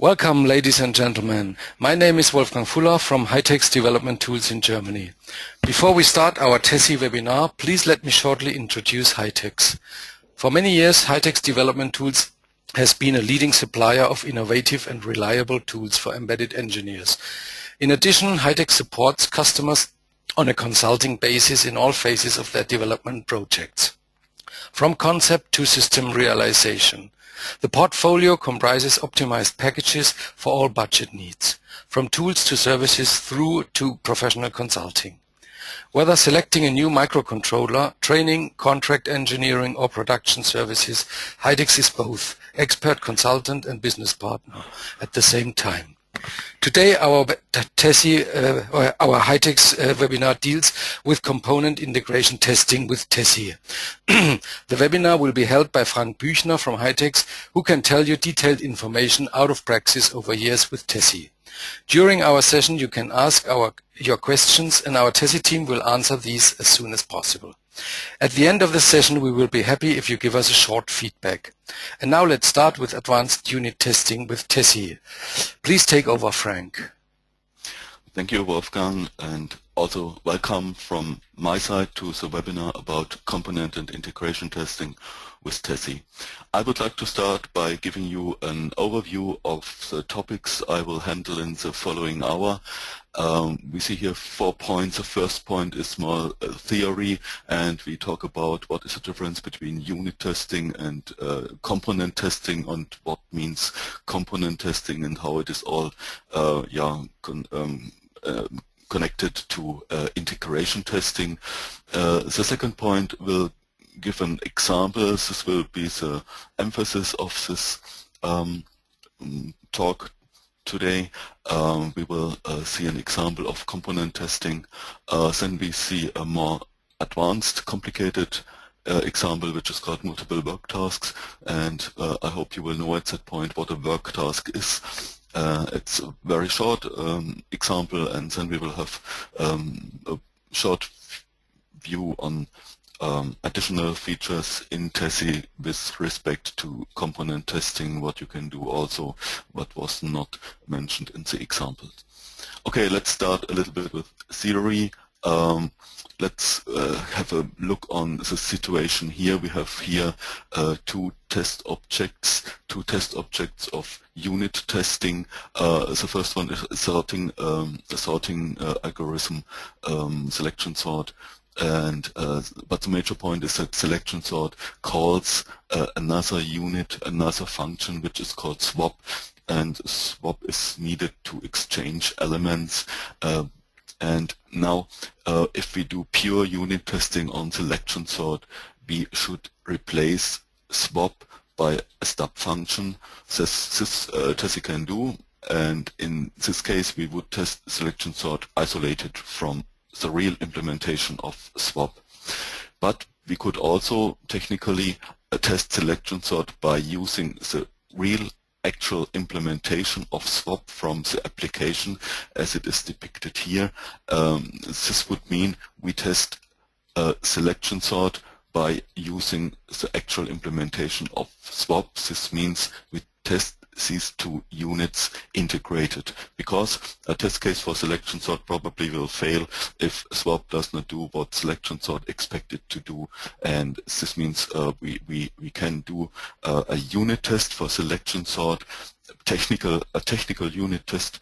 Welcome, ladies and gentlemen. My name is Wolfgang Fuller from Hitex Development Tools in Germany. Before we start our Tessy webinar, please let me shortly introduce Hitex. For many years, Hitex Development Tools has been a leading supplier of innovative and reliable tools for embedded engineers. In addition, Hitex supports customers on a consulting basis in all phases of their development projects, from concept to system realization. The portfolio comprises optimized packages for all budget needs, from tools to services through to professional consulting. Whether selecting a new microcontroller, training, contract engineering or production services, Hitex is both expert consultant and business partner at the same time. Today our Hitex webinar deals with component integration testing with Tessy. The webinar will be held by Frank Büchner from Hitex, who can tell you detailed information out of practice over years with Tessy. During our session you can ask your questions and our Tessy team will answer these as soon as possible. At the end of the session we will be happy if you give us a short feedback. And now let's start with advanced unit testing with Tessy. Please take over, Frank. Thank you, Wolfgang, and also welcome from my side to the webinar about component and integration testing with Tessy. I would like to start by giving you an overview of the topics I will handle in the following hour. We see here 4 points. The first point is more theory, and we talk about what is the difference between unit testing and component testing, and what means component testing and how it is all connected to integration testing. The second point will give an example. This will be the emphasis of this talk today. We will see an example of component testing. Then we see a more advanced, complicated example, which is called multiple work tasks, and I hope you will know at that point what a work task is. It's a very short example, and then we will have a short view on additional features in Tessy with respect to component testing, what you can do also, what was not mentioned in the examples. Okay, let's start a little bit with theory. Let's have a look on the situation here. We have here two test objects of unit testing. The first one is sorting algorithm, selection sort. And but the major point is that selection sort calls another unit, another function, which is called swap, and swap is needed to exchange elements. And now if we do pure unit testing on selection sort, we should replace swap by a stub function. This Tessy can do, and in this case we would test selection sort isolated from the real implementation of swap. But we could also technically test selection sort by using the real actual implementation of swap from the application as it is depicted here. This would mean we test selection sort by using the actual implementation of swap. This means we test these two units integrated, because a test case for selection sort probably will fail if swap does not do what selection sort expected to do, and this means we can do a unit test for selection sort, a technical unit test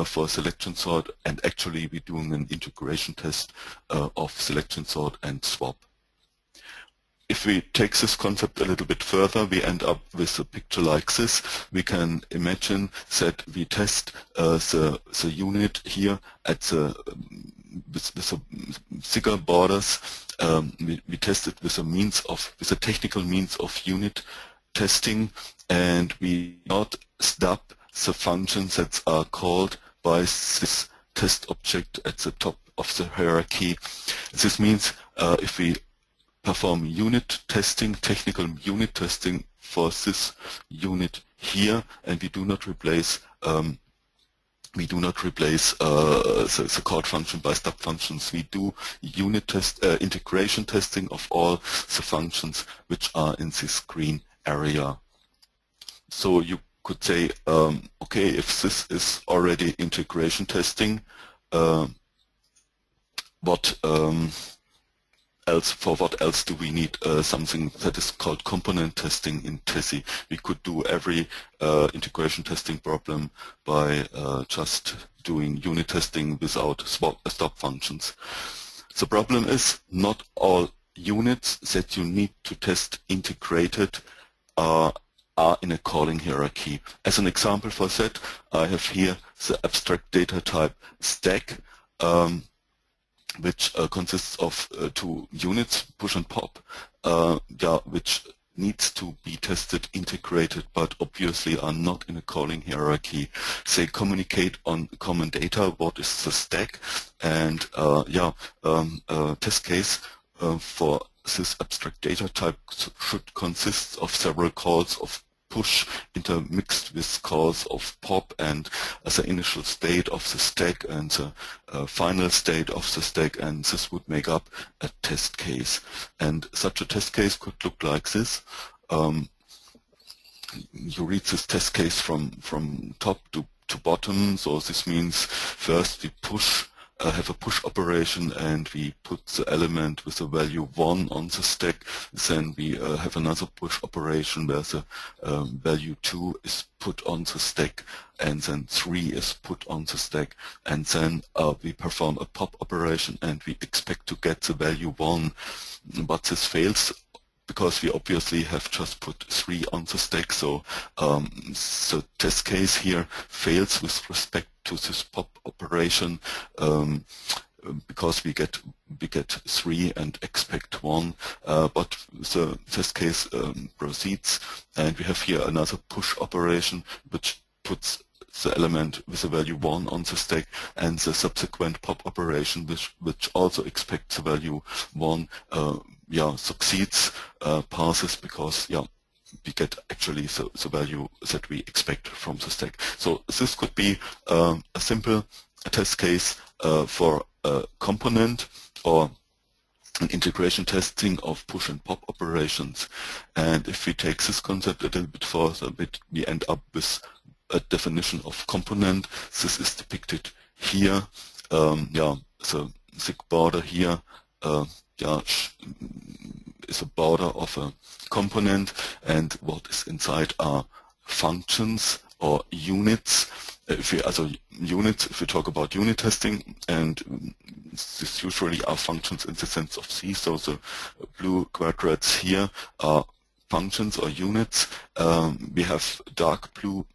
for selection sort, and actually we're doing an integration test of selection sort and swap. If we take this concept a little bit further, we end up with a picture like this. We can imagine that we test the unit here at the with the thicker borders. We test it with a technical means of unit testing, and we not stub the functions that are called by this test object at the top of the hierarchy. This means if we perform unit testing, technical unit testing for this unit here, and we do not replace the called function by stub functions. We do unit test, integration testing of all the functions which are in this green area. So you could say, okay, if this is already integration testing, what else do we need something that is called component testing in Tessy? We could do every integration testing problem by just doing unit testing without stop functions. The problem is not all units that you need to test integrated are in a calling hierarchy. As an example for that, I have here the abstract data type stack, which consists of two units, push and pop, which needs to be tested integrated, but obviously are not in a calling hierarchy. They communicate on common data, what is the stack, and test case for this abstract data type should consist of several calls of push intermixed with calls of pop, and as an initial state of the stack and the final state of the stack, and this would make up a test case. And such a test case could look like this. You read this test case from top to bottom, so this means first we have a push operation and we put the element with the value 1 on the stack. Then we have another push operation where the value 2 is put on the stack, and then 3 is put on the stack, and then we perform a pop operation and we expect to get the value 1, but this fails because we obviously have just put 3 on the stack, so the test case here fails with respect to this pop operation because we get 3 and expect 1, but the test case proceeds, and we have here another push operation which puts the element with the value 1 on the stack, and the subsequent pop operation which also expects the value 1 succeeds, passes, because we get actually the value that we expect from the stack. So this could be a simple test case for a component or an integration testing of push and pop operations. And if we take this concept a little bit further, we end up with a definition of component. This is depicted here. The thick border here is a border of a component, and what is inside are functions or units. If we talk about unit testing, and this usually are functions in the sense of C, so the blue quadrats here are functions or units. We have dark blue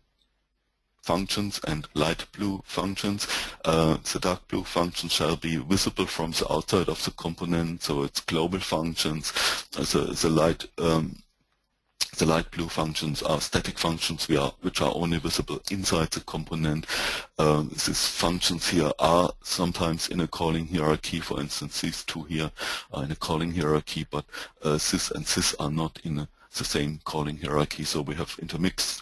functions and light blue functions. The dark blue function shall be visible from the outside of the component, so it's global functions. The light blue functions are static functions which are only visible inside the component. These functions here are sometimes in a calling hierarchy. For instance, these two here are in a calling hierarchy, but this and this are not in the same calling hierarchy. So we have intermixed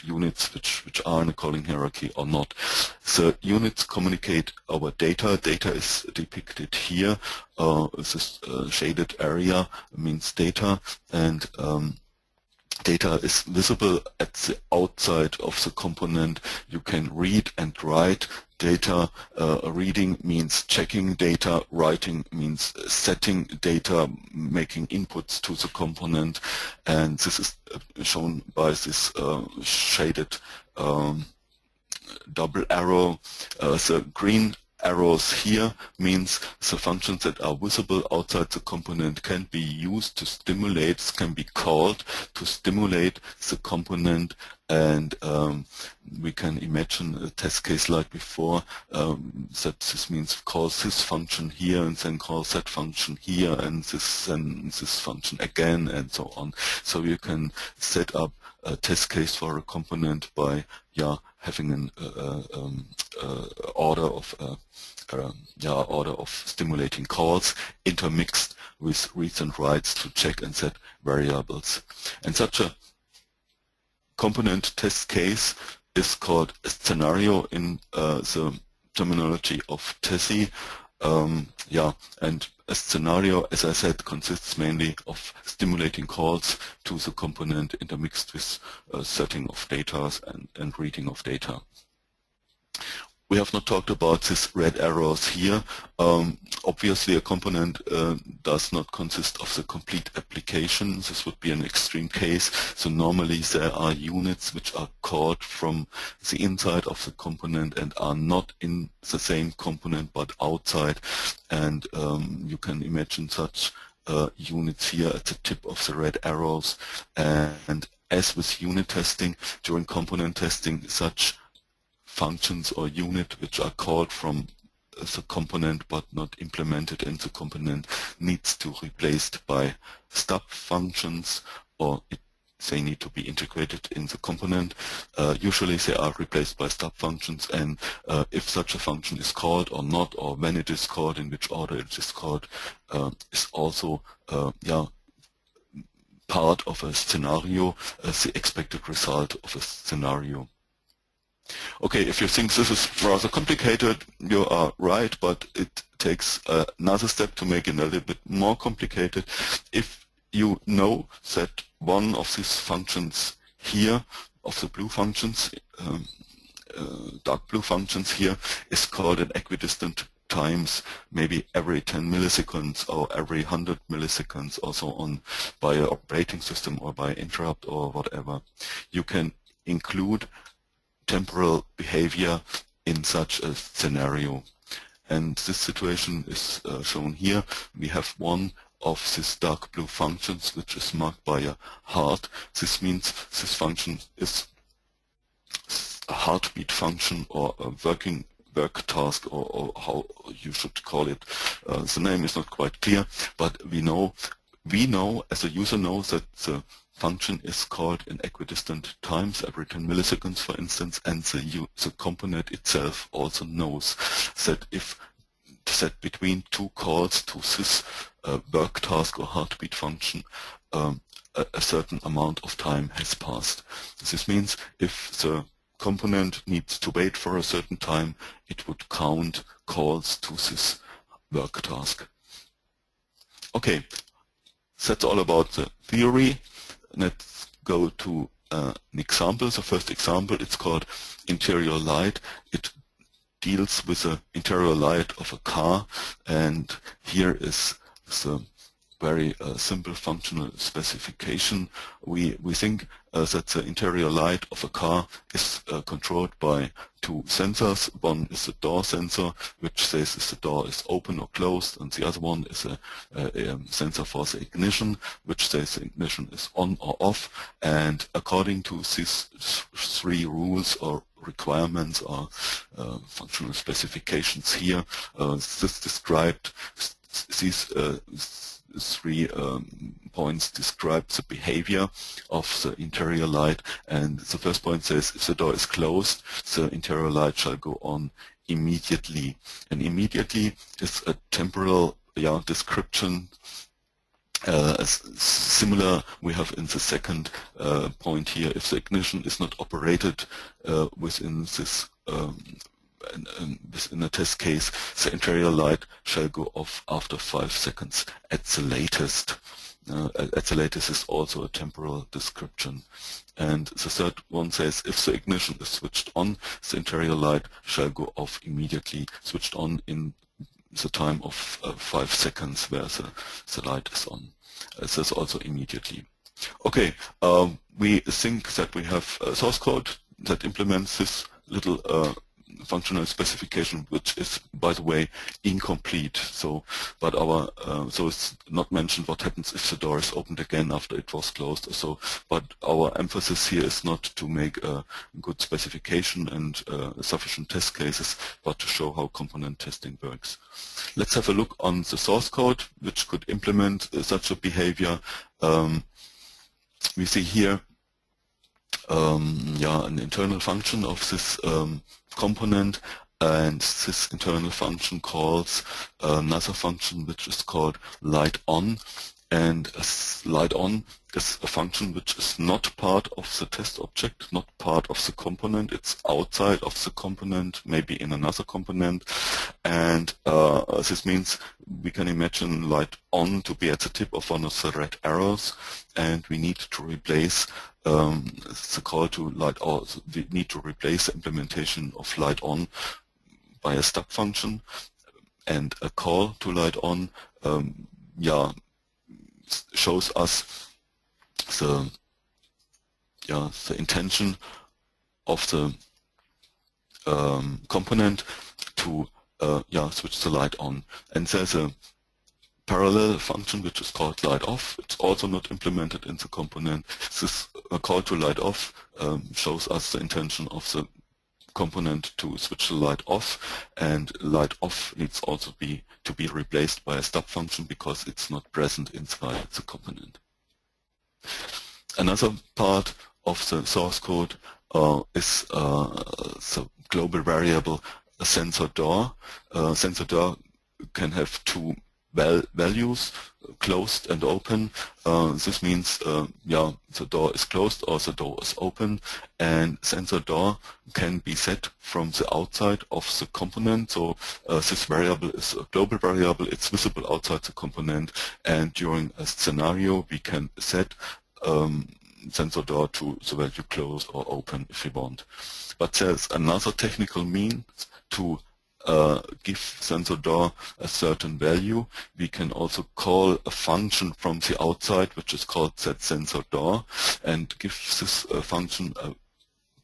units which are in a calling hierarchy or not. So units communicate our data. Data is depicted here. This shaded area means data, and data is visible at the outside of the component. You can read and write data. Reading means checking data, writing means setting data, making inputs to the component, and this is shown by this shaded double arrow. The green arrows here means the functions that are visible outside the component can be used to stimulate, can be called to stimulate the component, and we can imagine a test case like before, that this means call this function here and then call that function here and this function again, and so on. So you can set up a test case for a component by having an order of stimulating calls intermixed with reads and writes to check and set variables. And such a component test case is called a scenario in the terminology of Tessy. And a scenario, as I said, consists mainly of stimulating calls to the component intermixed with setting of data and reading of data. We have not talked about these red arrows here. Obviously, a component does not consist of the complete application. This would be an extreme case. So normally there are units which are called from the inside of the component and are not in the same component but outside. And you can imagine such units here at the tip of the red arrows. And as with unit testing, during component testing, such functions or unit which are called from the component but not implemented in the component needs to be replaced by stub functions, or they need to be integrated in the component. Usually they are replaced by stub functions, and if such a function is called or not, or when it is called, in which order it is called, is also part of a scenario, the expected result of a scenario. Okay, if you think this is rather complicated, you are right, but it takes another step to make it a little bit more complicated. If you know that one of these functions here, of the blue functions, dark blue functions here, is called in equidistant times, maybe every 10 milliseconds or every 100 milliseconds or so on, by an operating system or by interrupt or whatever, you can include temporal behavior in such a scenario. And this situation is shown here. We have one of these dark blue functions which is marked by a heart. This means this function is a heartbeat function, or a work task, or how you should call it. The name is not quite clear, but we know as a user knows that the function is called in equidistant times, every 10 milliseconds, for instance, and the component itself also knows that if set between two calls to this work task or heartbeat function, a certain amount of time has passed. This means if the component needs to wait for a certain time, it would count calls to this work task. Okay, that's all about the theory. Let's go to an example. The first example, it's called interior light. It deals with the interior light of a car, and here is the very simple functional specification. We think that the interior light of a car is controlled by two sensors. One is the door sensor, which says if the door is open or closed, and the other one is a sensor for the ignition, which says the ignition is on or off. And according to these three rules or requirements or functional specifications here, these 3 points describe the behavior of the interior light. And the first point says if the door is closed, the interior light shall go on immediately. And immediately is a temporal description similar we have in the second point here. If the ignition is not operated within this in a test case, the interior light shall go off after 5 seconds at the latest. At the latest is also a temporal description. And the third one says if the ignition is switched on, the interior light shall go off immediately, switched on in the time of 5 seconds where the light is on. It says also immediately. Okay, we think that we have a source code that implements this little functional specification, which is, by the way, incomplete. So it's not mentioned what happens if the door is opened again after it was closed. So, but our emphasis here is not to make a good specification and sufficient test cases, but to show how component testing works. Let's have a look on the source code, which could implement such a behavior. We see here an internal function of this component, and this internal function calls another function which is called light on, And light on is a function which is not part of the test object, not part of the component. It's outside of the component, maybe in another component. And this means we can imagine light on to be at the tip of one of the red arrows, and we need to replace the call to light on. We need to replace the implementation of light on by a stub function, and a call to light on shows us the intention of the component to switch the light on. And there's a parallel function which is called light off. It's also not implemented in the component. This call to light off shows us the intention of the component to switch the light off, and light off needs also to be replaced by a stub function because it's not present inside the component. Another part of the source code is the global variable sensor door. Sensor door can have two values, closed and open. This means the door is closed or the door is open, and sensor door can be set from the outside of the component. So this variable is a global variable, it's visible outside the component, and during a scenario we can set sensor door to the value closed or open if we want. But there's another technical means to give sensor door a certain value. We can also call a function from the outside which is called setSensorDoor, and give this function a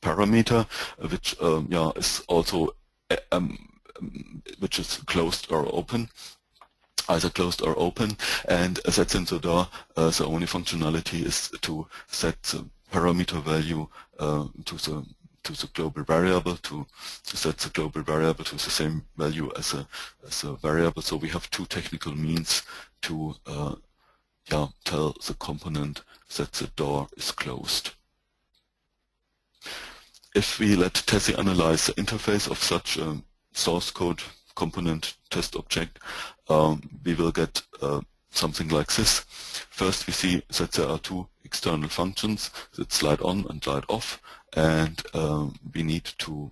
parameter which is also which is closed or open, either closed or open. And setSensorDoor, the only functionality is to set the parameter value to the global variable, to set the global variable to the same value as a variable. So we have two technical means to tell the component that the door is closed. If we let Tessy analyze the interface of such a source code component test object, we will get something like this. First we see that there are two external functions, that's light on and light off, and we need to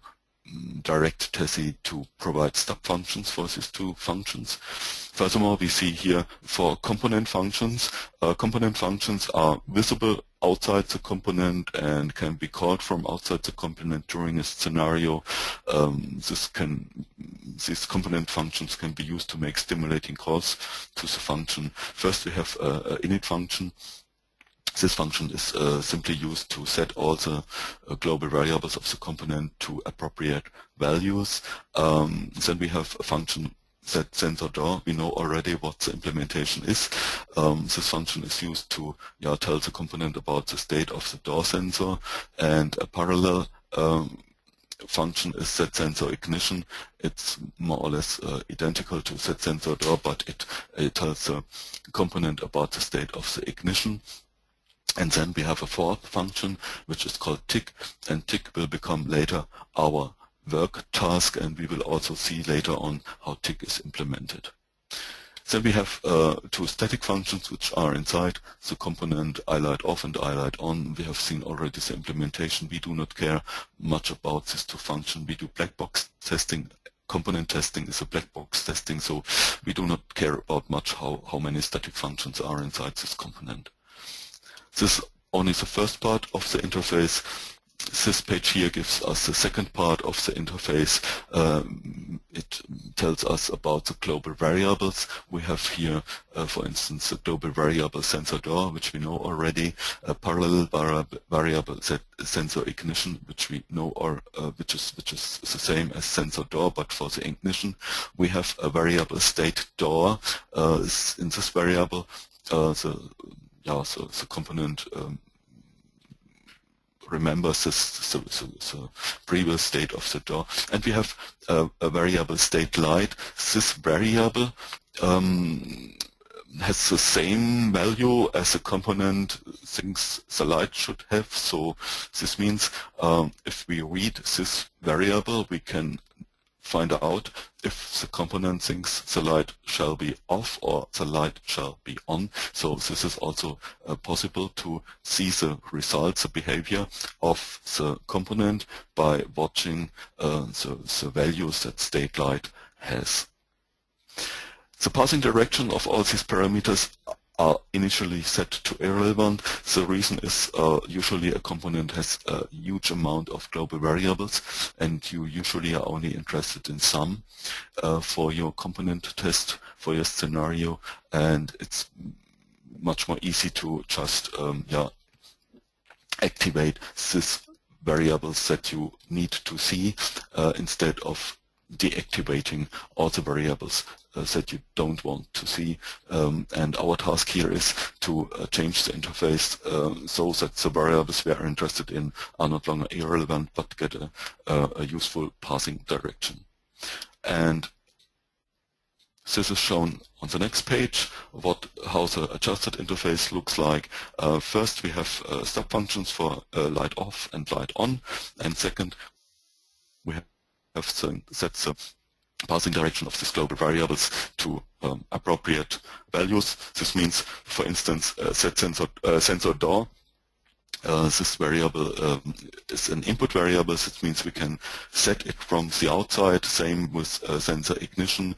direct Tessy to provide stub functions for these two functions. Furthermore, we see here for component functions. Component functions are visible outside the component and can be called from outside the component during a scenario. These component functions can be used to make stimulating calls to the function. First we have an init function. This function is simply used to set all the global variables of the component to appropriate values. Then we have a function setSensorDoor. We know already what the implementation is. This function is used to tell the component about the state of the door sensor, and a parallel function is setSensorIgnition. It's more or less identical to setSensorDoor, but it tells the component about the state of the ignition. And then we have a fourth function which is called tick, and tick will become later our work task, and we will also see later on how tick is implemented. Then we have two static functions which are inside the component iLightOff and iLightOn. We have seen already the implementation. We do not care much about these two functions. We do black box testing. Component testing is a black box testing, so we do not care about much how many static functions are inside this component. This is only the first part of the interface. This page here gives us the second part of the interface. It tells us about the global variables. We have here, for instance, the global variable SensorDoor, which we know already, a parallel variable SensorIgnition, which we know, or which is the same as SensorDoor, but for the ignition. We have a variable stateDoor. In this variable, the component remembers the previous state of the door, and we have a variable stateLight. This variable has the same value as the component thinks the light should have. So this means if we read this variable, we can find out if the component thinks the light shall be off or the light shall be on. So this is also possible to see the results, the behavior of the component by watching the values that state light has. The passing direction of all these parameters are initially set to irrelevant. The reason is usually a component has a huge amount of global variables, and you usually are only interested in some for your component test, for your scenario, and it's much more easy to just activate these variables that you need to see instead of deactivating all the variables that you don't want to see, and our task here is to change the interface so that the variables we are interested in are not longer irrelevant but get a useful passing direction. And this is shown on the next page, how the adjusted interface looks like. First we have step functions for light off and light on, and second we have set the passing direction of these global variables to appropriate values. This means, for instance, set sensor door. This variable is an input variable. This means we can set it from the outside. Same with sensor ignition.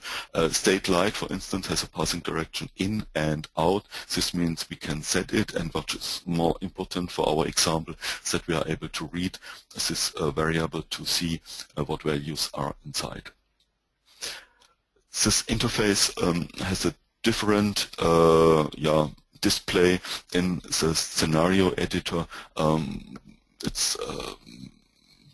State light, for instance, has a passing direction in and out. This means we can set it, and what is more important for our example is that we are able to read this variable to see what values are inside. This interface has a different display in the scenario editor. It's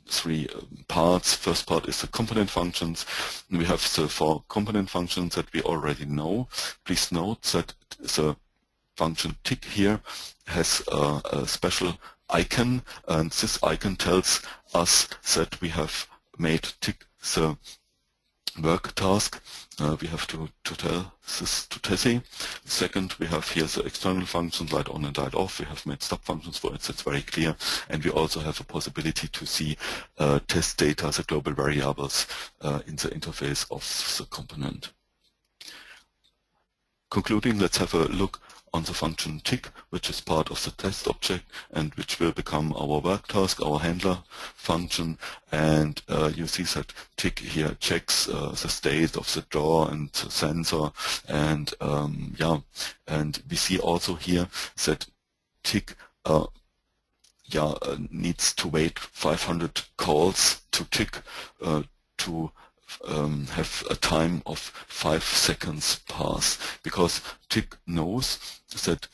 three parts. First part is the component functions. We have the 4 component functions that we already know. Please note that the function tick here has a special icon, and this icon tells us that we have made tick the work task. We have to tell this to Tessy. Second, we have here the external functions, light on and light off. We have made stop functions for it, that's very clear. And we also have a possibility to see test data, the global variables in the interface of the component. Concluding, let's have a look on the function tick, which is part of the test object and which will become our work task, our handler function. And you see that tick here checks the state of the door and the sensor, and and we see also here that tick needs to wait 500 calls to tick to have a time of 5 seconds pass, because tick knows that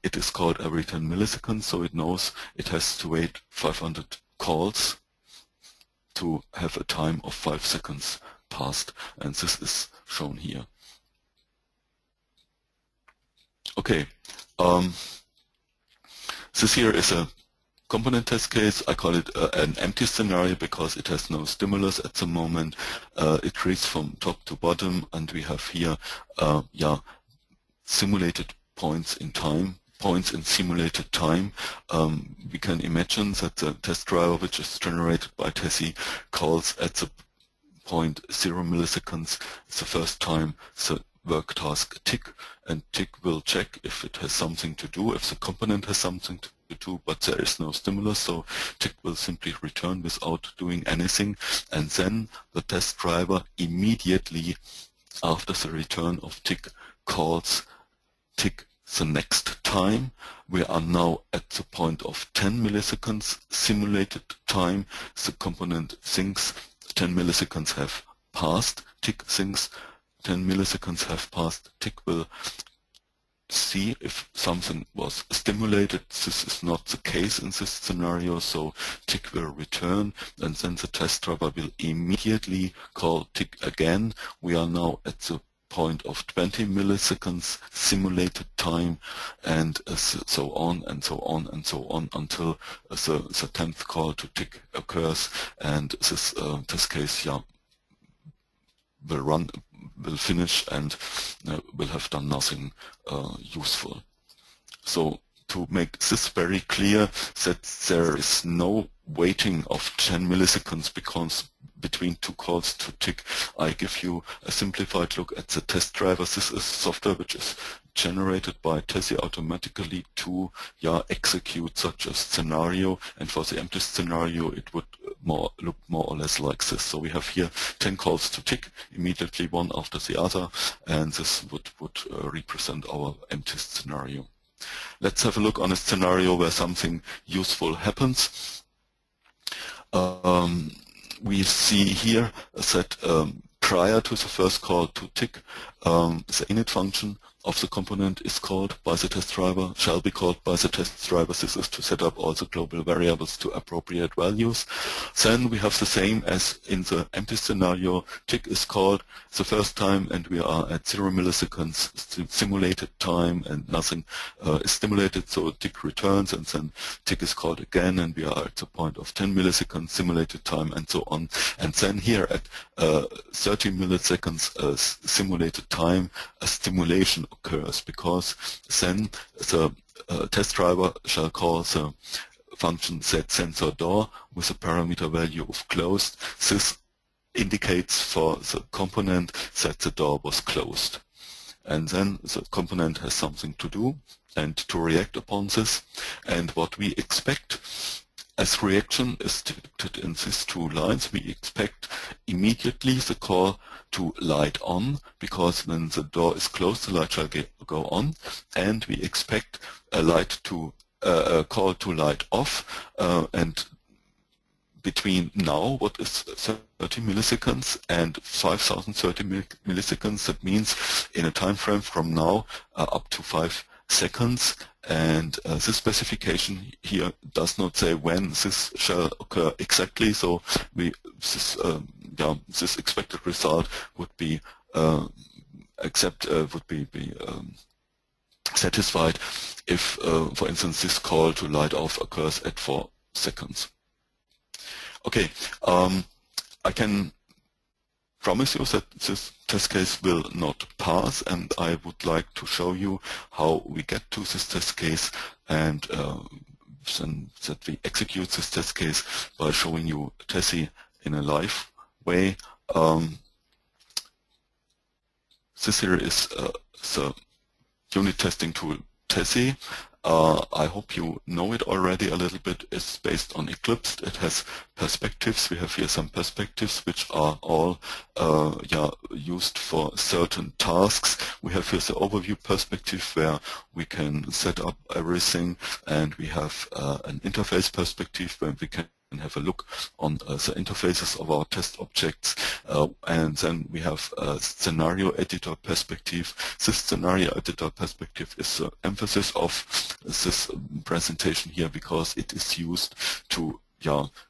it is called every 10 milliseconds, so it knows it has to wait 500 calls to have a time of 5 seconds passed, and this is shown here. Okay, this here is a component test case. I call it an empty scenario because it has no stimulus at the moment. It reads from top to bottom, and we have here simulated points in time, points in simulated time. We can imagine that the test driver, which is generated by Tessy, calls at the point 0 milliseconds the first time the work task tick, and tick will check if it has something to do, if the component has something to do, but there is no stimulus, so tick will simply return without doing anything, and then the test driver immediately after the return of tick calls tick the next time. We are now at the point of 10 milliseconds simulated time. The component thinks 10 milliseconds have passed, tick thinks 10 milliseconds have passed, tick will see if something was stimulated. This is not the case in this scenario, so tick will return, and then the test driver will immediately call tick again. We are now at the point of 20 milliseconds simulated time, and so on and so on and so on until the 10th call to tick occurs, and this test case will finish and will have done nothing useful. So to make this very clear, that there is no waiting of 10 milliseconds between two calls to tick, I give you a simplified look at the test drivers. This is software which is generated by Tessy automatically to execute such a scenario, and for the empty scenario it would look more or less like this. So we have here 10 calls to tick, immediately one after the other, and this would represent our empty scenario. Let's have a look on a scenario where something useful happens. We see here that prior to the first call to tick, the init function of the component is called by the test driver, shall be called by the test driver. This is to set up all the global variables to appropriate values. Then we have the same as in the empty scenario. Tick is called the first time, and we are at 0 milliseconds simulated time, and nothing is stimulated, so tick returns, and then tick is called again, and we are at the point of 10 milliseconds simulated time, and so on. And then here at 30 milliseconds simulated time, a stimulation occurs, because then the test driver shall call the function setSensorDoor with a parameter value of closed. This indicates for the component that the door was closed. And then the component has something to do and to react upon this. And what we expect as reaction is depicted in these two lines. We expect immediately the call to light on, because when the door is closed, the light shall go on, and we expect a call to light off, and between now, what is 30 milliseconds, and 5030 milliseconds, that means in a time frame from now up to 5 seconds. And this specification here does not say when this shall occur exactly, so this expected result would be satisfied if, for instance, this call to light off occurs at 4 seconds. Okay, I can promise you that this test case will not pass, and I would like to show you how we get to this test case, and then that we execute this test case by showing you Tessy in a live way. This here is the unit testing tool Tessy. I hope you know it already a little bit. It's based on Eclipse. It has perspectives. We have here some perspectives which are all used for certain tasks. We have here the overview perspective where we can set up everything, and we have an interface perspective where we can have a look on the interfaces of our test objects, and then we have a scenario editor perspective. This scenario editor perspective is the emphasis of this presentation here, because it is used to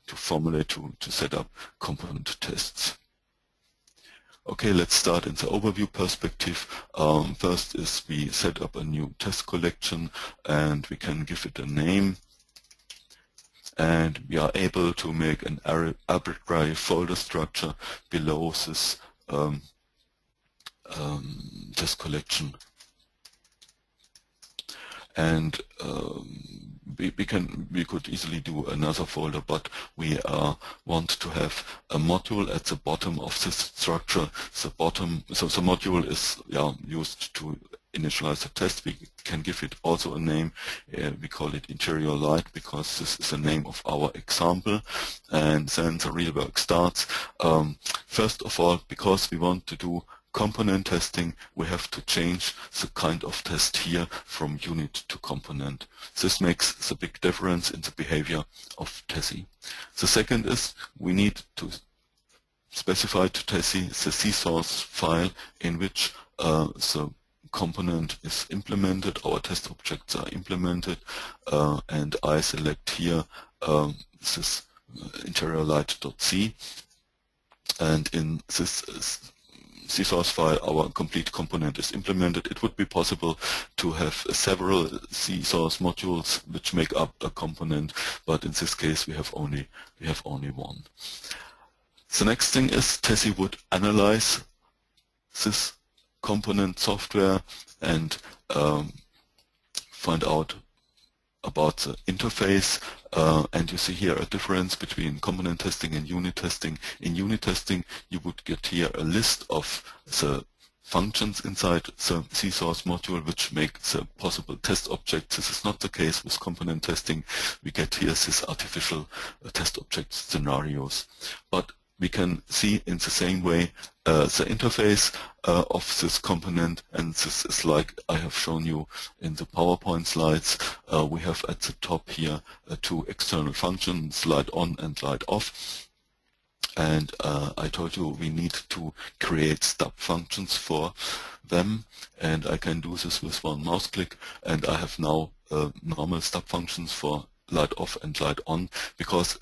formulate, to set up component tests. Okay, let's start in the overview perspective. First is we set up a new test collection, and we can give it a name. And we are able to make an arbitrary folder structure below this test collection. And we could easily do another folder, but we want to have a module at the bottom of this structure. So the module is used to initialize the test. We can give it also a name. We call it interior light, because this is the name of our example. And then the real work starts. First of all, because we want to do component testing, we have to change the kind of test here from unit to component. This makes the big difference in the behavior of Tessy. The second is we need to specify to Tessy the C-source file in which the component is implemented, our test objects are implemented, and I select here this interior light.c, and in this C-source file our complete component is implemented. It would be possible to have several C-source modules which make up a component, but in this case we have only one. The next thing is Tessy would analyze this component software and find out about the interface, and you see here a difference between component testing and unit testing. In unit testing, you would get here a list of the functions inside the C-source module which make the possible test objects. This is not the case with component testing. We get here this artificial test object scenarios. But we can see in the same way the interface of this component, and this is like I have shown you in the PowerPoint slides. We have at the top here two external functions, light on and light off. And I told you we need to create stub functions for them, and I can do this with one mouse click, and I have now normal stub functions for light off and light on, because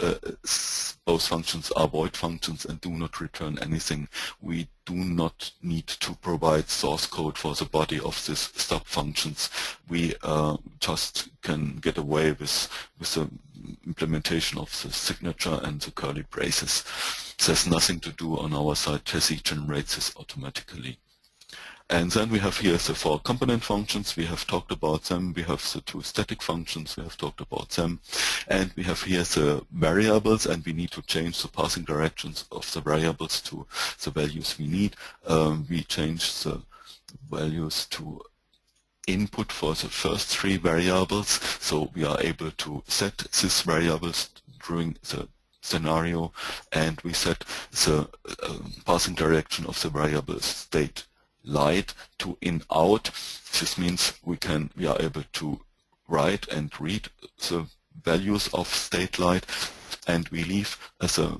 both functions are void functions and do not return anything. We do not need to provide source code for the body of these stub functions. We just can get away with the implementation of the signature and the curly braces. There's nothing to do on our side. Tessy generates this automatically. And then we have here the four component functions. We have talked about them. We have the two static functions. We have talked about them. And we have here the variables, and we need to change the passing directions of the variables to the values we need. We change the values to input for the first three variables, so we are able to set these variables during the scenario, and we set the passing direction of the variable state light to in out. This means we are able to write and read the values of state light, and we leave as the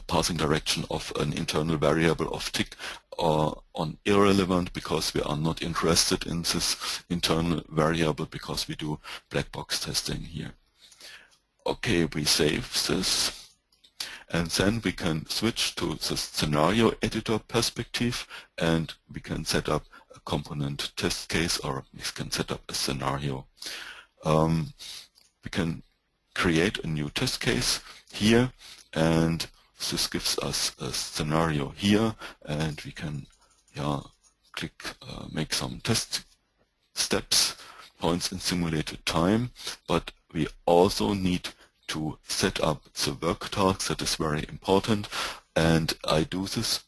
passing direction of an internal variable of tick on irrelevant, because we are not interested in this internal variable, because we do black box testing here. Okay, we save this. And then we can switch to the scenario editor perspective, and we can set up a component test case, or we can set up a scenario. We can create a new test case here, and this gives us a scenario here, and we can click make some test steps, points in simulated time, but we also need to set up the work task. That is very important, and I do this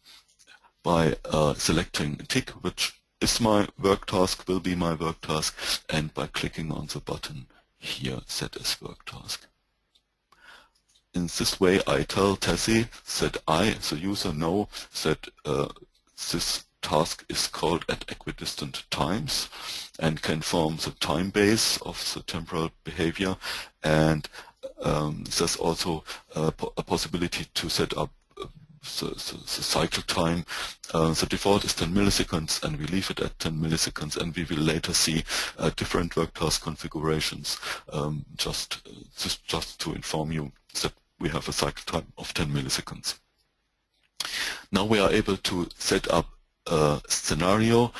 by selecting tick, which is my work task, will be my work task, and by clicking on the button here, set as work task. In this way I tell Tessy that I, the user, know that this task is called at equidistant times and can form the time base of the temporal behavior, and there's also a possibility to set up the cycle time. The default is 10 milliseconds, and we leave it at 10 milliseconds, and we will later see different work task configurations, just to inform you that we have a cycle time of 10 milliseconds. Now we are able to set up a scenario.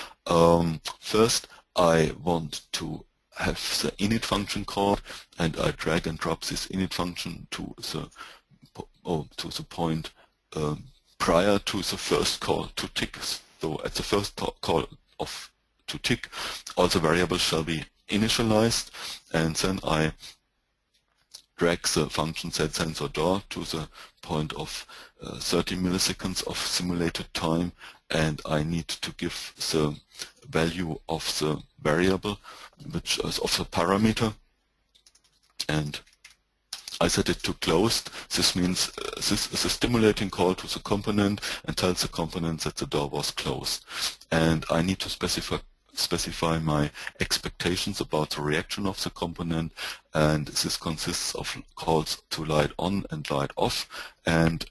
First, I want to have the init function called, and I drag and drop this init function to the point prior to the first call to tick. So at the first call to tick, all the variables shall be initialized, and then I drag the function setSensorDoor to the point of 30 milliseconds of simulated time, and I need to give the value of the variable, which is of the parameter, and I set it to closed. This means this is a stimulating call to the component and tells the component that the door was closed, and I need to specify my expectations about the reaction of the component, and this consists of calls to light on and light off, and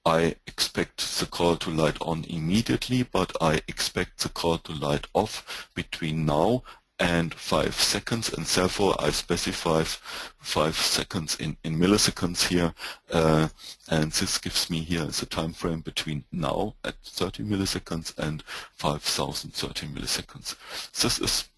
I expect the call to light on immediately, but I expect the call to light off between now and 5 seconds, and therefore I specify 5 seconds in milliseconds here, and this gives me here the time frame between now at 30 milliseconds and 5030 milliseconds. This is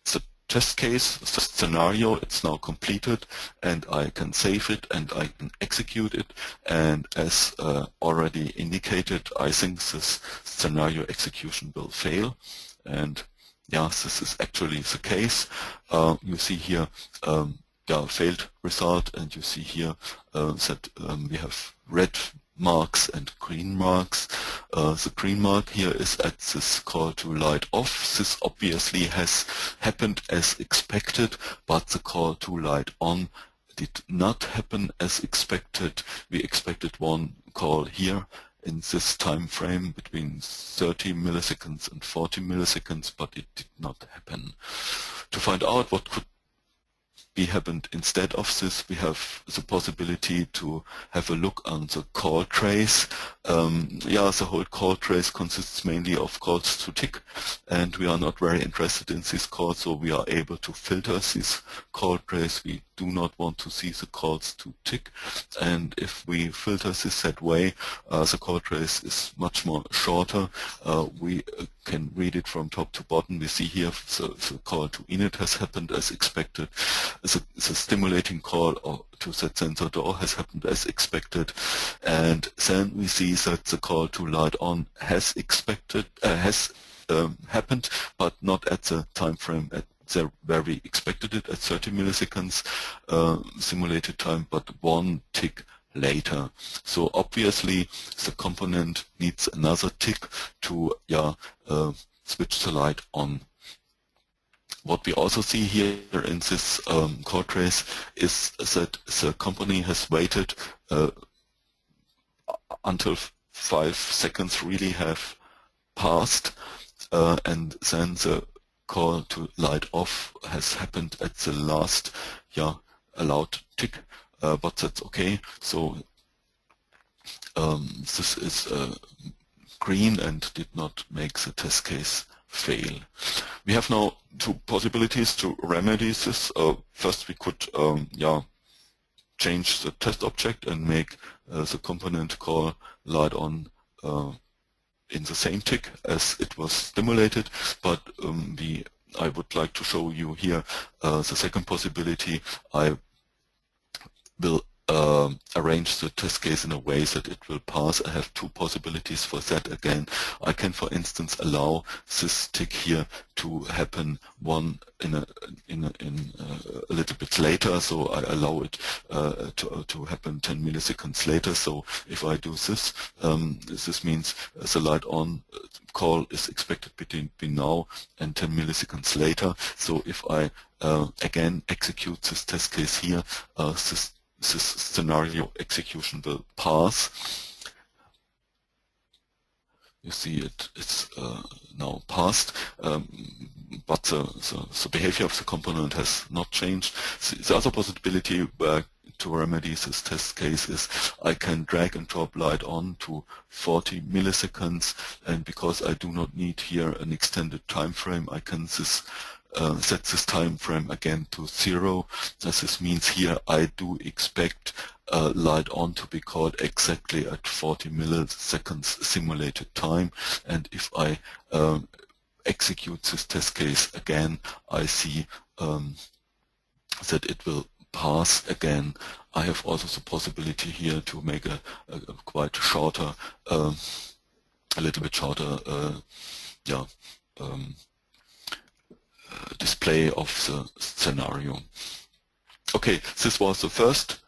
the test case, the scenario. It's now completed, and I can save it and I can execute it, and as already indicated, I think this scenario execution will fail, and yeah, this is actually the case. You see here failed result, and you see here that we have red marks and green marks. The green mark here is at this call to light off. This obviously has happened as expected, but the call to light on did not happen as expected. We expected one call here in this time frame between 30 milliseconds and 40 milliseconds, but it did not happen. To find out what could be happened instead of this, we have the possibility to have a look on the call trace. The whole call trace consists mainly of calls to tick, and we are not very interested in these calls, so we are able to filter this call trace. We do not want to see the calls to tick, and if we filter this that way, the call trace is much more shorter. We can read it from top to bottom. We see here the call to init has happened as expected. The stimulating call to set sensor door has happened as expected, and then we see that the call to light on has happened, but not at the time frame where we expected it at 30 milliseconds simulated time, but one tick later. So obviously the component needs another tick to switch the light on. What we also see here in this call trace is that the company has waited until 5 seconds really have passed, and then the call to light off has happened at the last allowed tick, but that's okay. So this is green and did not make the test case fail. We have now two possibilities to remedy this. First, we could change the test object and make the component call light on in the same tick as it was stimulated, but I would like to show you here the second possibility. I will arrange the test case in a way that it will pass. I have two possibilities for that again. I can, for instance, allow this tick here to happen one in a little bit later, so I allow it to happen 10 milliseconds later. So if I do this, this means the light on call is expected between now and 10 milliseconds later. So if I again execute this test case here, this scenario execution will pass. You see it's now passed, but the behavior of the component has not changed. The other possibility to remedy this test case is I can drag and drop light on to 40 milliseconds, and because I do not need here an extended time frame, I can set this time frame again to 0. This means here I do expect light on to be called exactly at 40 milliseconds simulated time, and if I execute this test case again, I see that it will pass again. I have also the possibility here to make a quite shorter, a little bit shorter display of the scenario. Okay, this was the first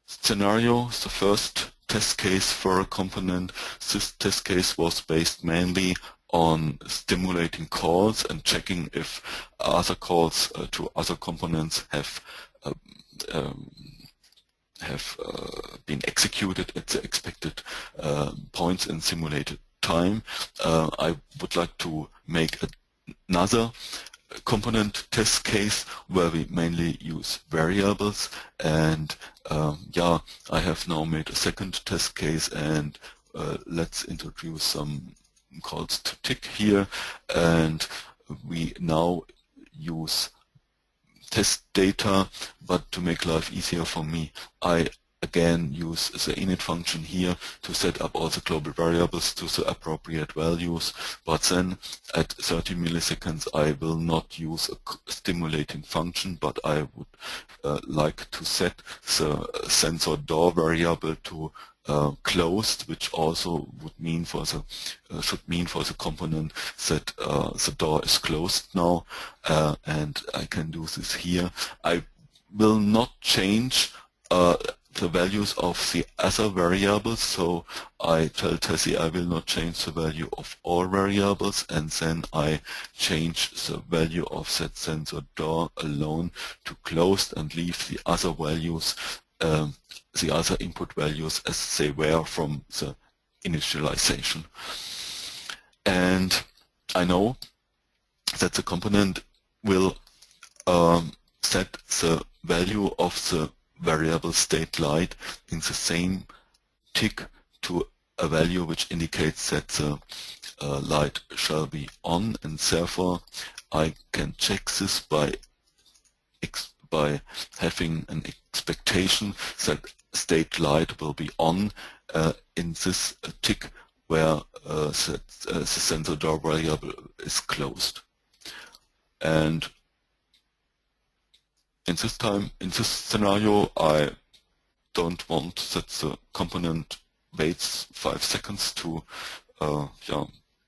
scenario, the first test case for a component. This test case was based mainly on stimulating calls and checking if other calls to other components have been executed at the expected points in simulated time. I would like to make another component test case where we mainly use variables, and I have now made a second test case, and let's introduce some calls to tick here, and we now use test data, but to make life easier for me, I again use the init function here to set up all the global variables to the appropriate values, but then at 30 milliseconds I will not use a stimulating function, but I would like to set the sensor door variable to closed, which also would mean for the should mean for the component that the door is closed now, and I can do this here. I will not change the values of the other variables, so I tell Tessy I will not change the value of all variables, and then I change the value of that sensor door alone to closed and leave the other values, the other input values as they were from the initialization. And I know that the component will set the value of the variable state light in the same tick to a value which indicates that the light shall be on, and therefore I can check this by having an expectation that state light will be on in this tick where the sensor door variable is closed. And in this scenario, I don't want that the component waits 5 seconds to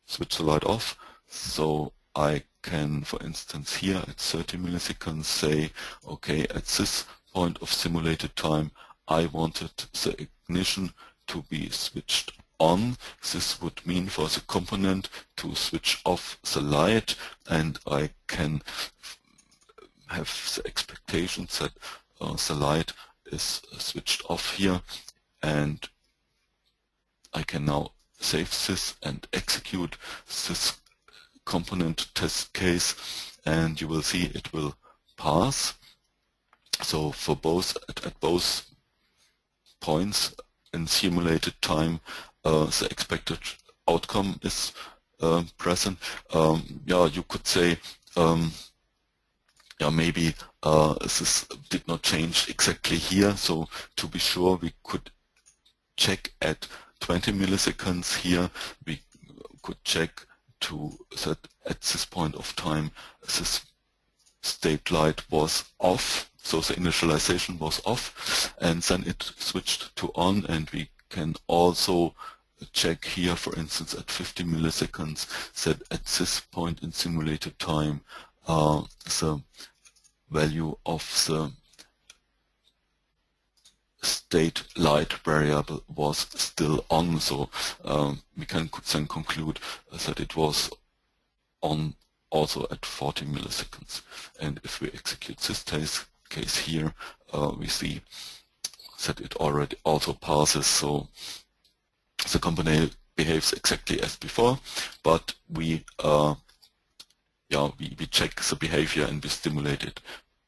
switch the light off. So I can, for instance, here at 30 milliseconds say, okay, at this point of simulated time, I wanted the ignition to be switched on. This would mean for the component to switch off the light, and I can have the expectations that the light is switched off here, and I can now save this and execute this component test case, and you will see it will pass. So for both at both points in simulated time, the expected outcome is present. You could say maybe this did not change exactly here, so to be sure we could check at 20 milliseconds here. We could check to that at this point of time this state light was off, so the initialization was off, and then it switched to on, and we can also check here, for instance, at 50 milliseconds that at this point in simulated time the value of the state light variable was still on, so we can then conclude that it was on also at 40 milliseconds. And if we execute this case here, we see that it already also passes, so the component behaves exactly as before, but we check the behavior and we stimulate it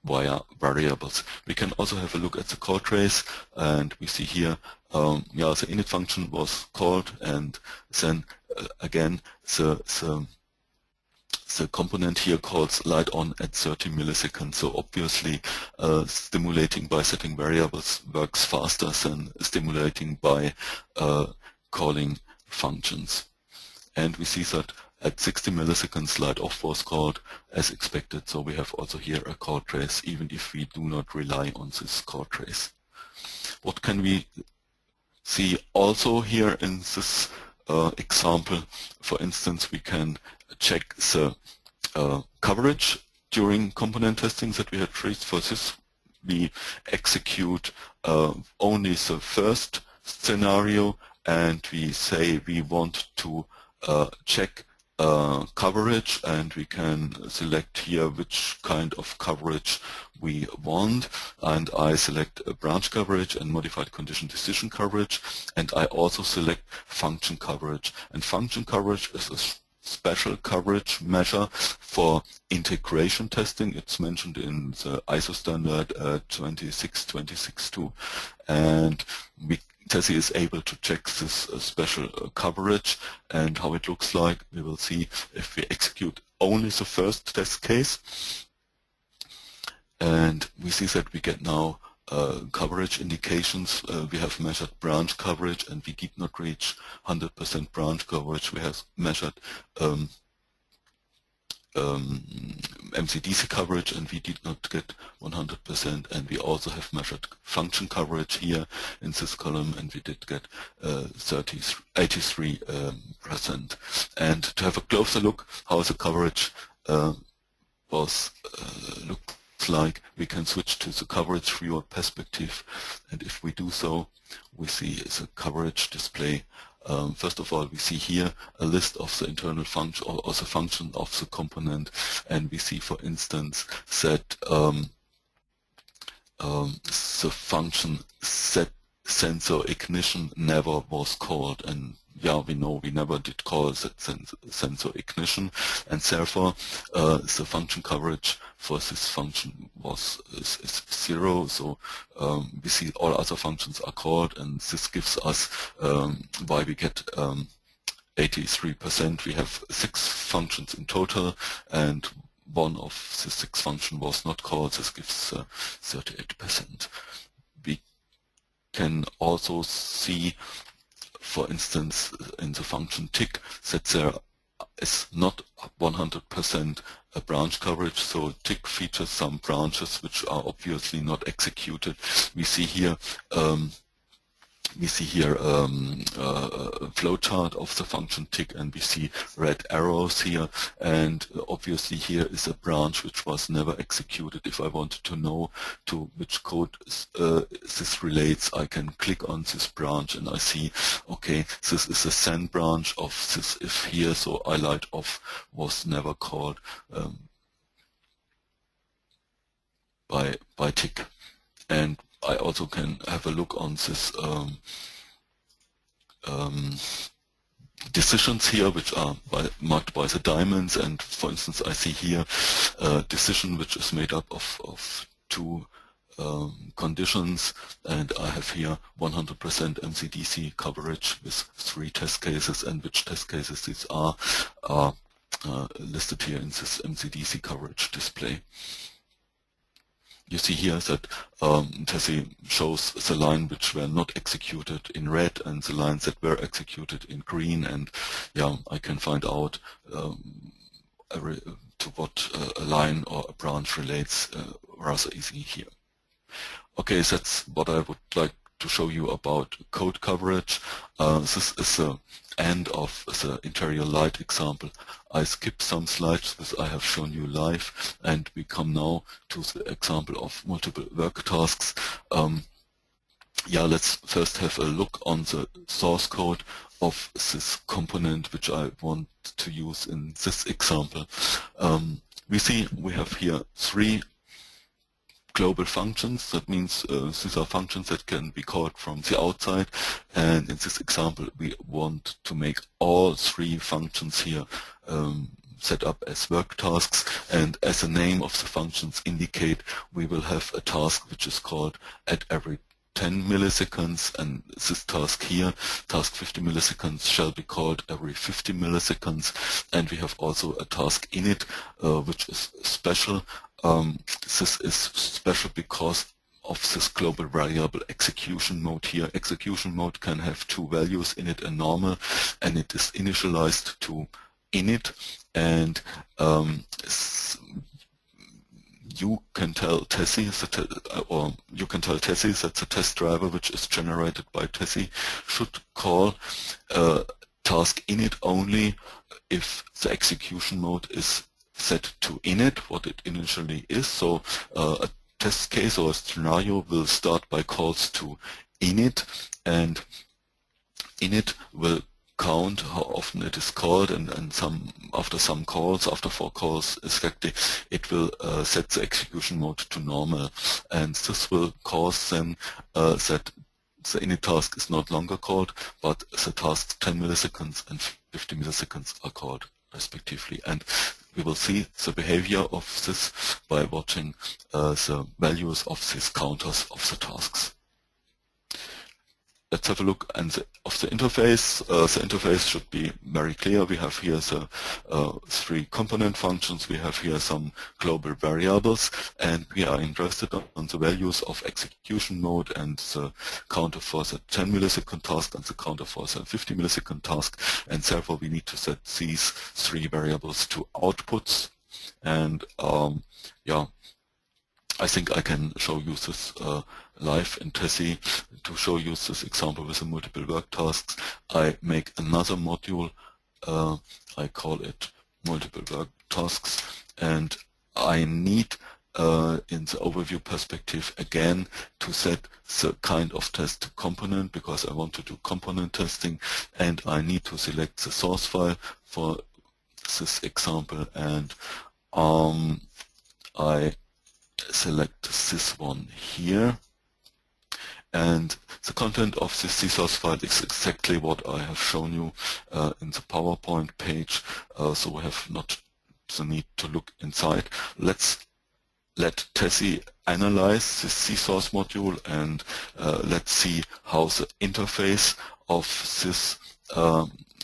via variables. We can also have a look at the call trace, and we see here the init function was called, and then again the component here calls light on at 30 milliseconds. So obviously stimulating by setting variables works faster than stimulating by calling functions. And we see that at 60 milliseconds light off was called as expected, so we have also here a call trace, even if we do not rely on this call trace. What can we see also here in this example? For instance, we can check the coverage during component testing that we had traced. For this, we execute only the first scenario, and we say we want to check coverage, and we can select here which kind of coverage we want, and I select branch coverage and modified condition decision coverage, and I also select function coverage. And function coverage is a special coverage measure for integration testing. It's mentioned in the ISO standard 26262, and Tessy is able to check this special coverage, and how it looks like we will see if we execute only the first test case. And we see that we get now coverage indications. We have measured branch coverage, and we did not reach 100% branch coverage. We have measured MCDC coverage, and we did not get 100%, and we also have measured function coverage here in this column, and we did get 83%. And to have a closer look how the coverage looks like, we can switch to the coverage viewer perspective, and if we do so, we see the coverage display. First of all, we see here a list of the internal function or the function of the component, and we see, for instance, that the function set sensor ignition never was called, and yeah, we know we never did call that sensor ignition, and therefore the function coverage for this function is 0. So we see all other functions are called, and this gives us why we get 83%. We have 6 functions in total, and one of the 6 functions was not called. This gives 38%. We can also see, for instance, in the function tick, that there is not 100% a branch coverage, so tick features some branches which are obviously not executed. We see here a flowchart of the function tick, and we see red arrows here, and obviously here is a branch which was never executed. If I wanted to know to which code this relates, I can click on this branch and I see, okay, this is a send branch of this if here, so highlight off was never called by tick. And I also can have a look on this decisions here, which are marked by the diamonds, and for instance I see here a decision which is made up of 2 conditions, and I have here 100% MCDC coverage with 3 test cases, and which test cases these are listed here in this MCDC coverage display. You see here that Tessy shows the line which were not executed in red and the lines that were executed in green, and yeah, I can find out to what a line or a branch relates rather easily here. Okay, that's what I would like to show you about code coverage. This is the end of the interior light example. I skipped some slides which I have shown you live, and we come now to the example of multiple work tasks. Yeah, let's first have a look on the source code of this component which I want to use in this example. We see we have here 3 global functions. That means these are functions that can be called from the outside, and in this example we want to make all 3 functions here set up as work tasks, and as the name of the functions indicate, we will have a task which is called at every 10 milliseconds, and this task here, task 50 milliseconds, shall be called every 50 milliseconds, and we have also a task init which is special. This is special because of this global variable execution mode here. Execution mode can have 2 values, init and normal, and it is initialized to init, and you can tell Tessy, you can tell Tessy that the test driver which is generated by Tessy should call task init only if the execution mode is set to init, what it initially is. So a test case or a scenario will start by calls to init, and init will count how often it is called, and after 4 calls exactly, it will set the execution mode to normal, and this will cause then that the init task is not longer called, but the tasks 10 milliseconds and 50 milliseconds are called respectively. And we will see the behavior of this by watching the values of these counters of the tasks. Let's have a look at the interface. The interface should be very clear. We have here the 3 component functions. We have here some global variables, and we are interested on the values of execution mode and the counter for the 10 millisecond task and the counter for the 50 millisecond task, and therefore we need to set these 3 variables to outputs. And yeah, I think I can show you this live in Tessy. To show you this example with the multiple work tasks, I make another module. I call it multiple work tasks, and I need in the overview perspective again to set the kind of test component, because I want to do component testing, and I need to select the source file for this example, and I select this one here, and the content of this source file is exactly what I have shown you in the PowerPoint page, so we have not the need to look inside. Let's let Tessy analyze this C-source module, and let's see how the interface of this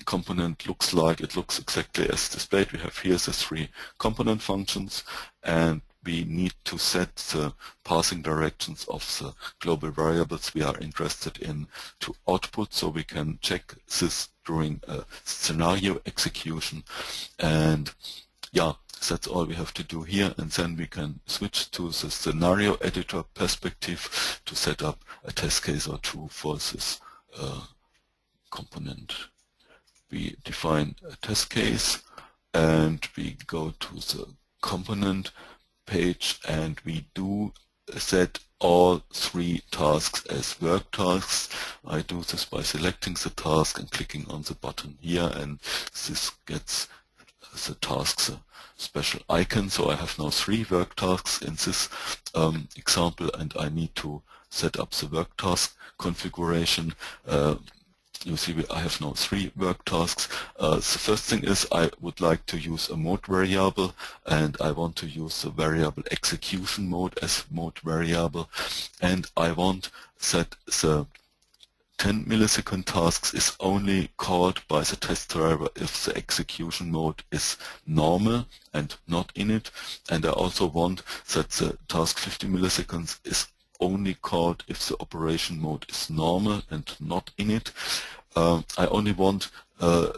component looks like. It looks exactly as displayed. We have here the 3 component functions, and we need to set the passing directions of the global variables we are interested in to output, so we can check this during a scenario execution. And yeah, that's all we have to do here, and then we can switch to the scenario editor perspective to set up a test case or 2 for this component. We define a test case, and we go to the component page, and we do set all 3 tasks as work tasks. I do this by selecting the task and clicking on the button here, and this gets the tasks a special icon. So I have now 3 work tasks in this example, and I need to set up the work task configuration. You see I have now 3 work tasks. The first thing is I would like to use a mode variable, and I want to use the variable execution mode as mode variable, and I want that the 10 millisecond tasks is only called by the test driver if the execution mode is normal and not init, and I also want that the task 50 milliseconds is only called if the operation mode is normal and not init. I only want the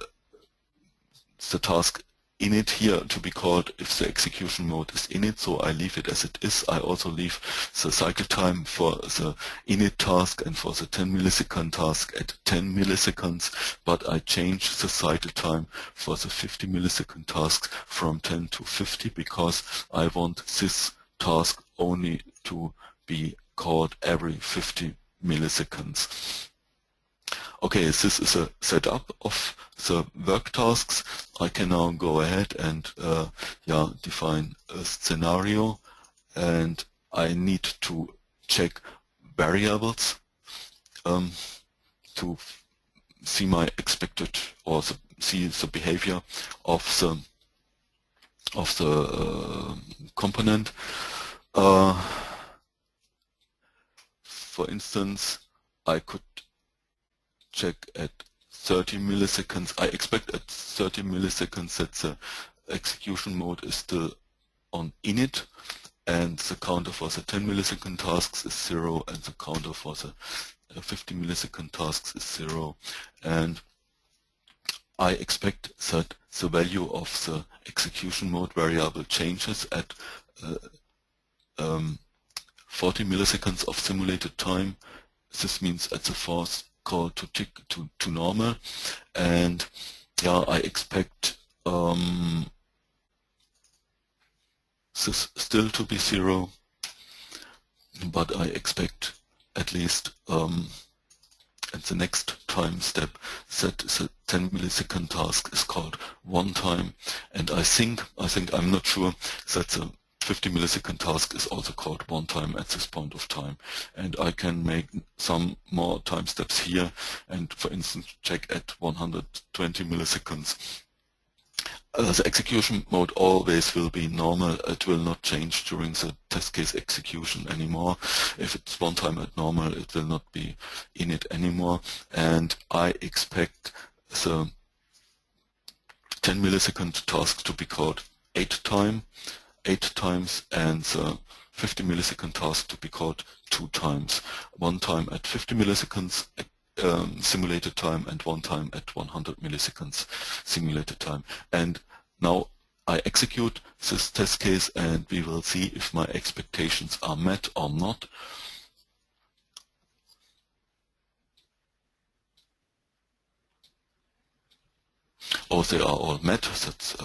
task init here to be called if the execution mode is init, so I leave it as it is. I also leave the cycle time for the init task and for the 10 millisecond task at 10 milliseconds, but I change the cycle time for the 50 millisecond tasks from 10 to 50, because I want this task only to be called every 50 milliseconds. Okay, this is a setup of the work tasks. I can now go ahead and define a scenario, and I need to check variables to see my expected, or see the behavior of the component. For instance, I could check at 30 milliseconds. I expect at 30 milliseconds that the execution mode is still on init, and the counter for the 10 millisecond tasks is 0, and the counter for the 50 millisecond tasks is 0. And I expect that the value of the execution mode variable changes at 40 milliseconds of simulated time. This means at the first call to tick to normal, and I expect this still to be 0, but I expect at least at the next time step that the 10 millisecond task is called one time, and I think I'm not sure that the 50 millisecond task is also called one time at this point of time, and I can make some more time steps here and, for instance, check at 120 milliseconds. The execution mode always will be normal. It will not change during the test case execution anymore. If it's one time at normal, it will not be init anymore, and I expect the 10 millisecond task to be called 8 times, and the 50 millisecond task to be called 2 times. One time at 50 milliseconds simulated time, and one time at 100 milliseconds simulated time. And now I execute this test case and we will see if my expectations are met or not. Or they are all met. That's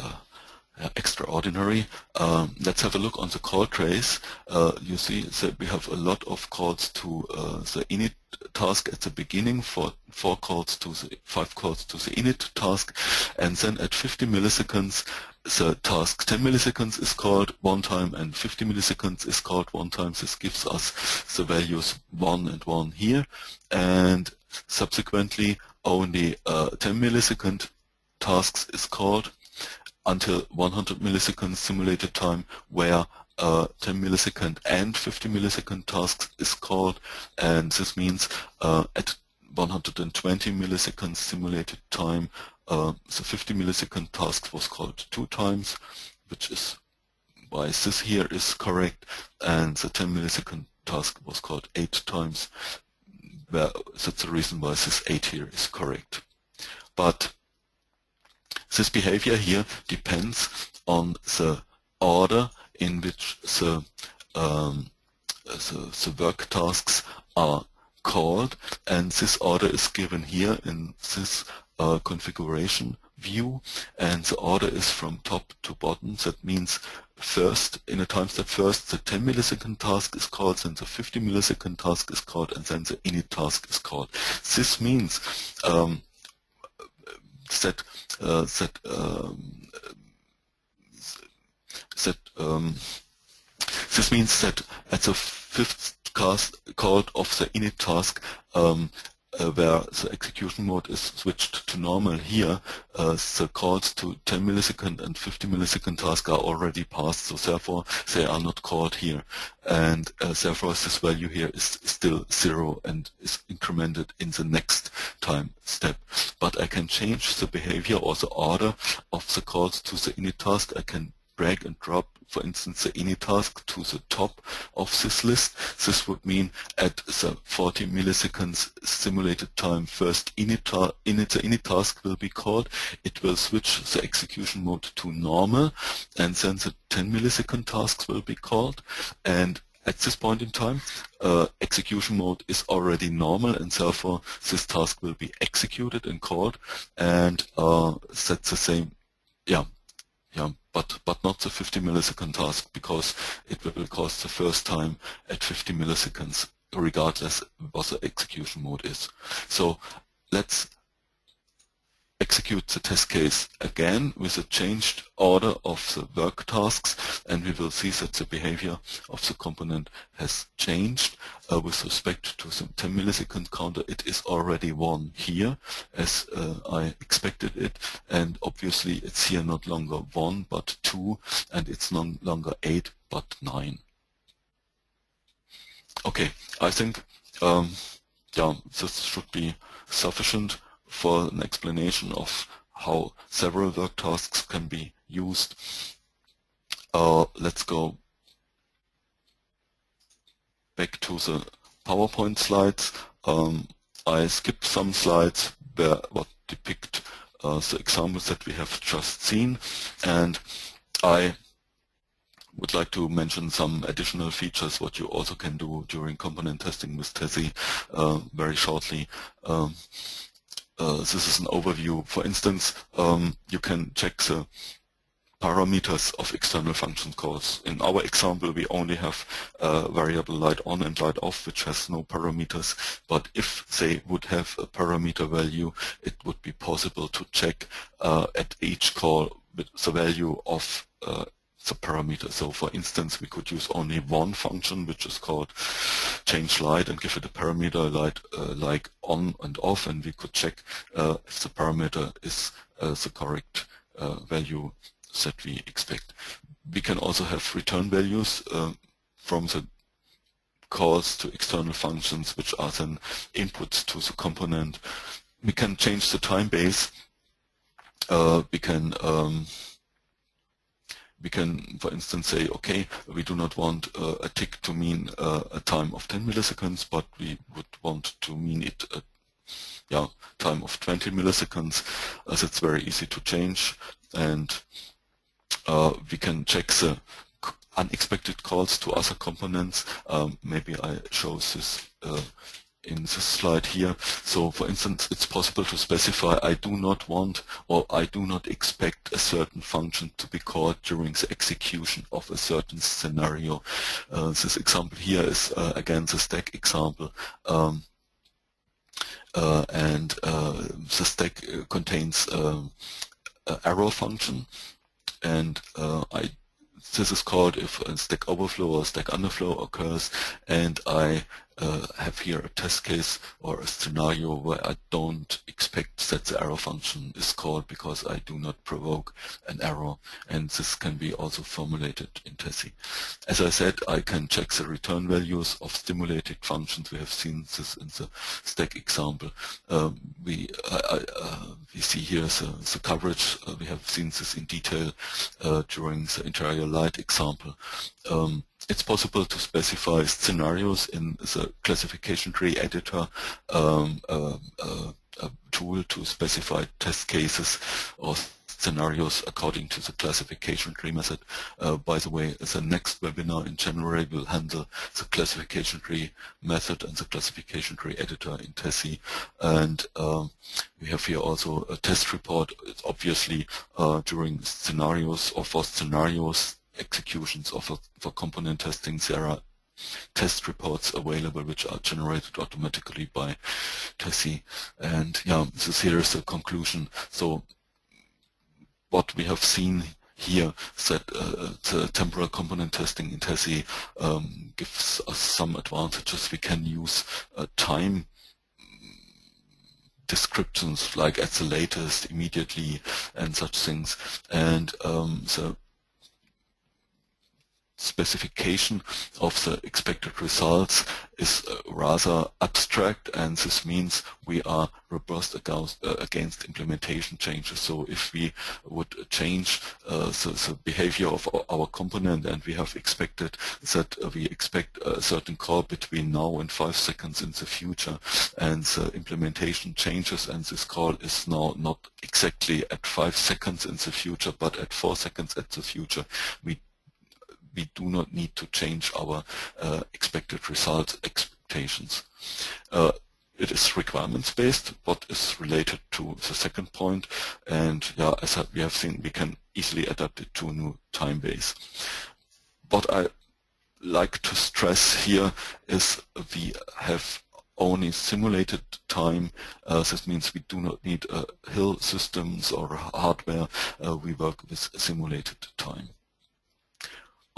extraordinary. Let's have a look on the call trace. You see that we have a lot of calls to the init task at the beginning, 5 calls to the init task, and then at 50 milliseconds the task 10 milliseconds is called one time and 50 milliseconds is called one time. This gives us the values 1 and 1 here, and subsequently only 10 millisecond tasks is called until 100 milliseconds simulated time, where 10 millisecond and 50 millisecond tasks is called, and this means at 120 milliseconds simulated time the 50 millisecond task was called 2 times, which is why this here is correct, and the 10 millisecond task was called 8 times. That's the reason why this 8 here is correct. But this behavior here depends on the order in which the work tasks are called, and this order is given here in this configuration view, and the order is from top to bottom. That means first, in a time step first, the 10 millisecond task is called, then the 50 millisecond task is called, and then the init task is called. This means this means that at the 5th call of the init task, where the execution mode is switched to normal here, the calls to 10 millisecond and 50 millisecond tasks are already passed, so therefore they are not called here, and therefore this value here is still 0 and is incremented in the next time step. But I can change the behavior or the order of the calls to the init task. I can drag and drop, for instance, the init task to the top of this list. This would mean at the 40 milliseconds simulated time first the init task will be called. It will switch the execution mode to normal, and then the 10 millisecond tasks will be called, and at this point in time execution mode is already normal, and therefore this task will be executed and called, and that's the same, but not the 50 millisecond task, because it will cost the first time at 50 milliseconds regardless what the execution mode is. So let's execute the test case again with a changed order of the work tasks, and we will see that the behavior of the component has changed. With respect to the 10 millisecond counter, it is already 1 here as I expected it, and obviously it's here not longer 1 but 2, and it's no longer 8 but 9. Okay, I think this should be sufficient for an explanation of how several work tasks can be used. Let's go back to the PowerPoint slides. I skipped some slides what depict the examples that we have just seen, and I would like to mention some additional features what you also can do during component testing with Tessy very shortly. This is an overview. For instance, you can check the parameters of external function calls. In our example, we only have variable light on and light off, which has no parameters, but if they would have a parameter value, it would be possible to check at each call with the value of the parameter. So for instance, we could use only one function, which is called change light, and give it a parameter light like on and off, and we could check if the parameter is the correct value that we expect. We can also have return values from the calls to external functions, which are then inputs to the component. We can change the time base. We can, for instance, say, okay, we do not want a tick to mean a time of 10 milliseconds, but we would want to mean it a time of 20 milliseconds. That's very easy to change. And we can check the unexpected calls to other components. Maybe I show this in this slide here. So for instance, it's possible to specify I do not want or I do not expect a certain function to be called during the execution of a certain scenario. This example here is again the stack example. And the stack contains an arrow function, and this is called if a stack overflow or stack underflow occurs, and I have here a test case or a scenario where I don't expect that the arrow function is called because I do not provoke an arrow, and this can be also formulated in Tessy. As I said, I can check the return values of stimulated functions. We have seen this in the stack example. We see here the coverage. We have seen this in detail during the interior light example. It's possible to specify scenarios in the classification tree editor, a tool to specify test cases or scenarios according to the classification tree method. By the way, the next webinar in January will handle the classification tree method and the classification tree editor in Tessy. And we have here also a test report. It's obviously during scenarios or for scenarios executions of for component testing, there are test reports available which are generated automatically by Tessy. And yeah, this here is the conclusion. So what we have seen here is that the temporal component testing in Tessy gives us some advantages. We can use time descriptions like at the latest, immediately, and such things. And the specification of the expected results is rather abstract, and this means we are robust against implementation changes. So if we would change the behavior of our component, and we have expected that we expect a certain call between now and 5 seconds in the future, and the implementation changes, and this call is now not exactly at 5 seconds in the future, but at 4 seconds at the future, we do not need to change our expected result expectations. It is requirements-based, what is related to the second point, and yeah, as we have seen, we can easily adapt it to a new time base. What I like to stress here is we have only simulated time. This means we do not need hill systems or hardware. We work with simulated time.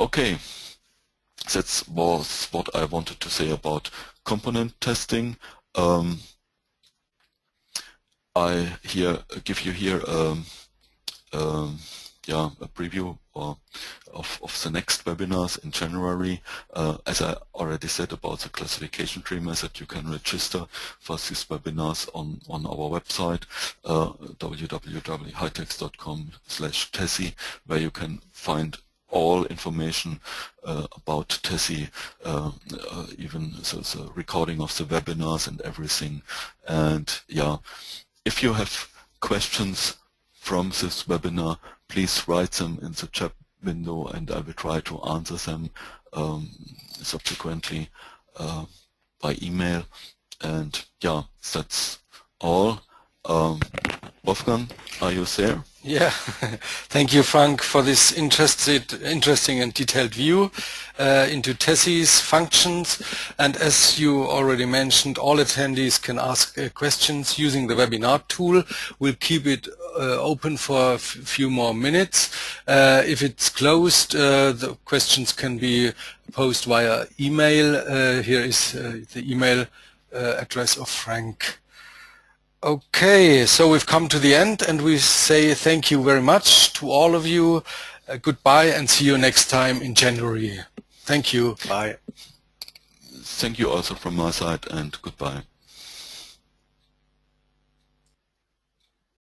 Okay, that was what I wanted to say about component testing. I give you here a preview of the next webinars in January. As I already said about the classification tree method, you can register for these webinars on our website www.hitex.com/Tessy, where you can find all information about Tessy, even the recording of the webinars and everything. And yeah, if you have questions from this webinar, please write them in the chat window, and I will try to answer them subsequently by email. And yeah, that's all. Wolfgang, are you there? Yeah, thank you, Frank, for this interesting and detailed view into Tessy's functions. And as you already mentioned, all attendees can ask questions using the webinar tool. We'll keep it open for a few more minutes. If it's closed, the questions can be posed via email. Here is the email address of Frank. Okay, so we've come to the end, and we say thank you very much to all of you. Goodbye, and see you next time in January. Thank you. Bye. Thank you also from my side, and goodbye.